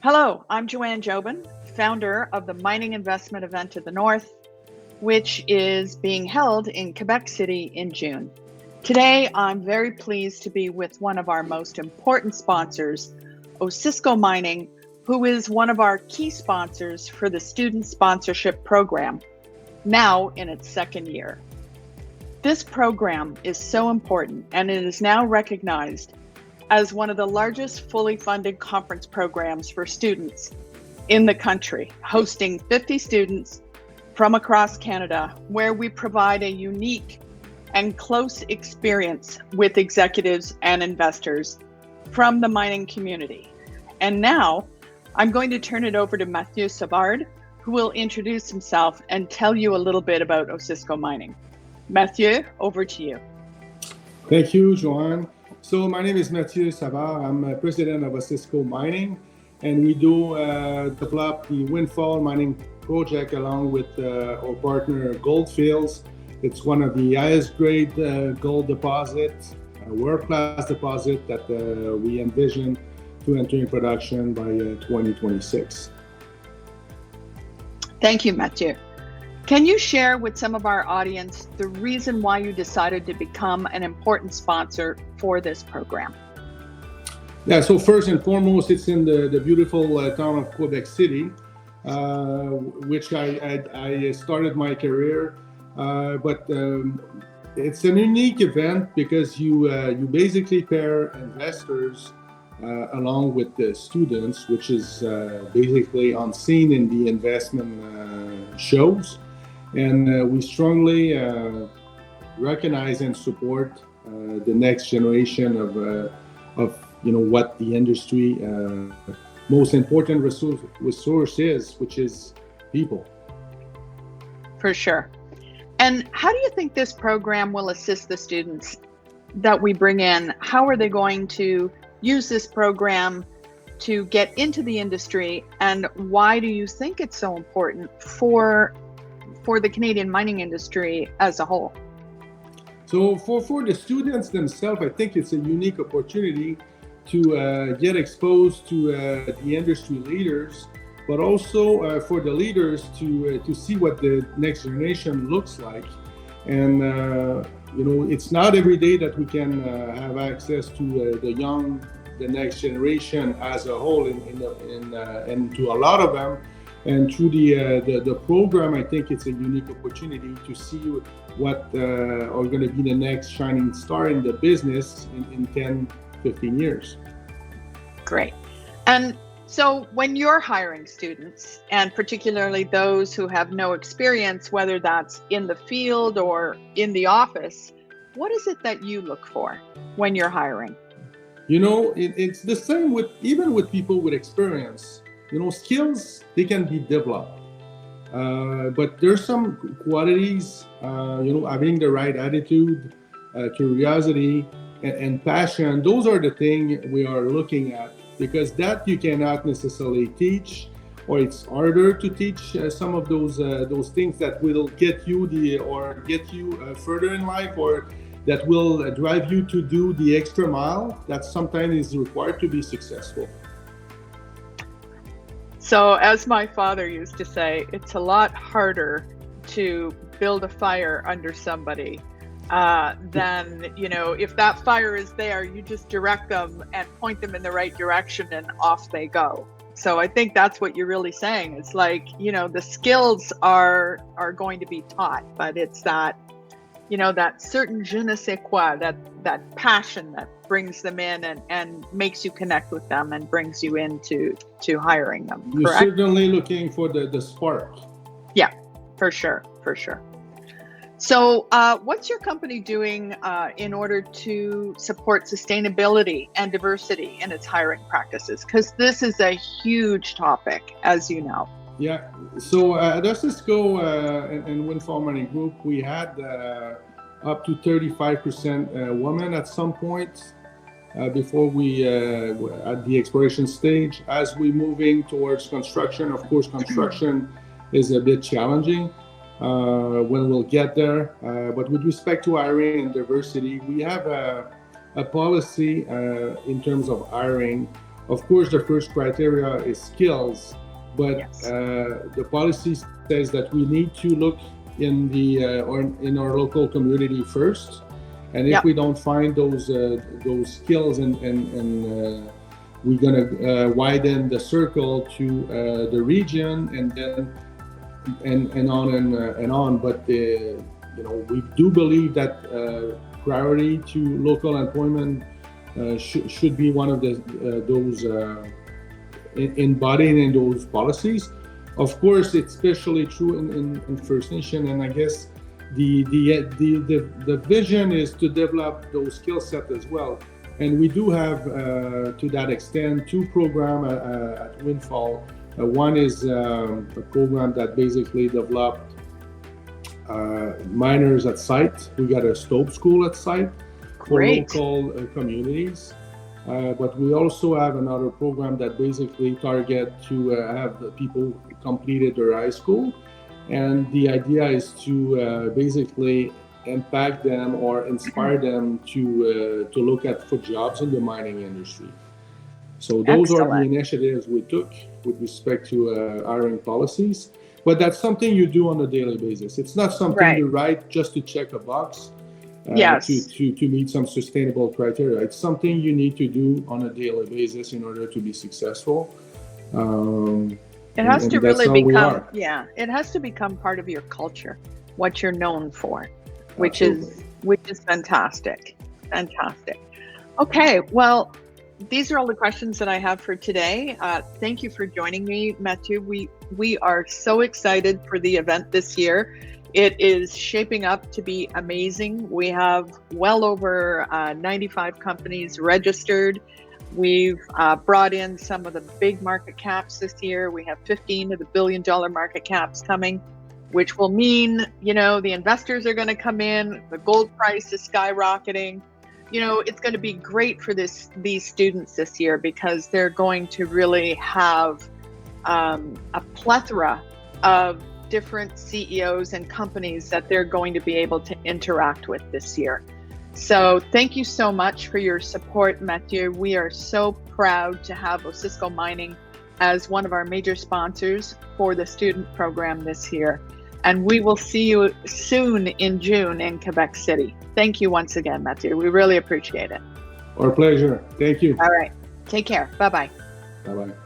Hello, I'm Joanne Jobin, founder of the Mining Investment Event of the North, which is being held in Quebec City in June. Today, I'm very pleased to be with one of our most important sponsors, Osisko Mining, who is one of our key sponsors for the Student Sponsorship Program, now in its second year. This program is so important, and it is now recognized as one of the largest fully funded conference programs for students in the country, hosting 50 students from across Canada, where we provide a unique and close experience with executives and investors from the mining community. And now I'm going to turn it over to Mathieu Savard, who will introduce himself and tell you a little bit about Osisko Mining. Mathieu, over to you. Thank you, Joanne. So my name is Mathieu Savard. I'm president of Osisko Mining, and we do develop the Windfall mining project along with our partner Goldfields. It's one of the highest grade gold deposits, a world-class deposit that we envision to enter in production by 2026. Thank you, Mathieu. Can you share with some of our audience the reason why you decided to become an important sponsor for this program? Yeah, so first and foremost, it's in the beautiful town of Quebec City, which I started my career. But it's an unique event because you basically pair investors along with the students, which is basically unseen in the investment shows. And we strongly recognize and support the next generation of what the industry most important resource is, which is people. For sure. And how do you think this program will assist the students that we bring in? How are they going to use this program to get into the industry? And why do you think it's so important for the Canadian mining industry as a whole? So for the students themselves, I think it's a unique opportunity to get exposed to the industry leaders, but also for the leaders to see what the next generation looks like. And it's not every day that we can have access to the next generation as a whole, and to a lot of them. And through the program, I think it's a unique opportunity to see what are going to be the next shining star in the business in 10, 15 years. Great. And so when you're hiring students, and particularly those who have no experience, whether that's in the field or in the office, what is it that you look for when you're hiring? It's the same even with people with experience. Skills, they can be developed. But there's some qualities, having the right attitude, curiosity, and passion. Those are the things we are looking at, because that you cannot necessarily teach, or it's harder to teach some of those things that will get you further in life, or that will drive you to do the extra mile that sometimes is required to be successful. So as my father used to say, it's a lot harder to build a fire under somebody than, if that fire is there, you just direct them and point them in the right direction and off they go. So I think that's what you're really saying. It's like, the skills are going to be taught, but it's that, that certain je ne sais quoi, that passion that brings them in and makes you connect with them and brings you into hiring them. You're correct? Certainly looking for the spark. Yeah, for sure. So what's your company doing in order to support sustainability and diversity in its hiring practices? Because this is a huge topic, as you know. Yeah, so at Osisko and Windfall Mining Group, we had up to 35% women at some point before we at the exploration stage. As we're moving towards construction, of course, construction is a bit challenging when we'll get there. But with respect to hiring and diversity, we have a policy in terms of hiring Of course, the first criteria is skills, but Yes. The policy says that we need to look in in our local community first, and if Yep. we don't find those skills, and we're gonna widen the circle to the region, and then and on. But we do believe that priority to local employment should be one of those embodied in those policies. Of course, it's especially true in First Nation, and I guess the vision is to develop those skill sets as well. And we do have, to that extent, two programs at Windfall. One is a program that basically developed miners at site. We got a stope school at site for Great. local communities. But we also have another program that basically target to have the people completed their high school. And the idea is to basically impact them or inspire them to look at for jobs in the mining industry. So those are the initiatives we took with respect to hiring policies. But that's something you do on a daily basis. It's not something you write just to check a box. Yes. To meet some sustainable criteria. It's something you need to do on a daily basis in order to be successful. It has to really become, it has to become part of your culture, what you're known for, which is fantastic. Fantastic. Okay, well, these are all the questions that I have for today. Thank you for joining me, Mathieu. We are so excited for the event this year. It is shaping up to be amazing. We have well over 95 companies registered. We've brought in some of the big market caps this year. We have 15 of the billion-dollar market caps coming, which will mean, the investors are going to come in. The gold price is skyrocketing. It's going to be great for these students this year because they're going to really have a plethora of different CEOs and companies that they're going to be able to interact with this year. So thank you so much for your support, Mathieu. We are so proud to have Osisko Mining as one of our major sponsors for the student program this year. And we will see you soon in June in Quebec City. Thank you once again, Mathieu. We really appreciate it. Our pleasure. Thank you. All right. Take care. Bye-bye. Bye-bye.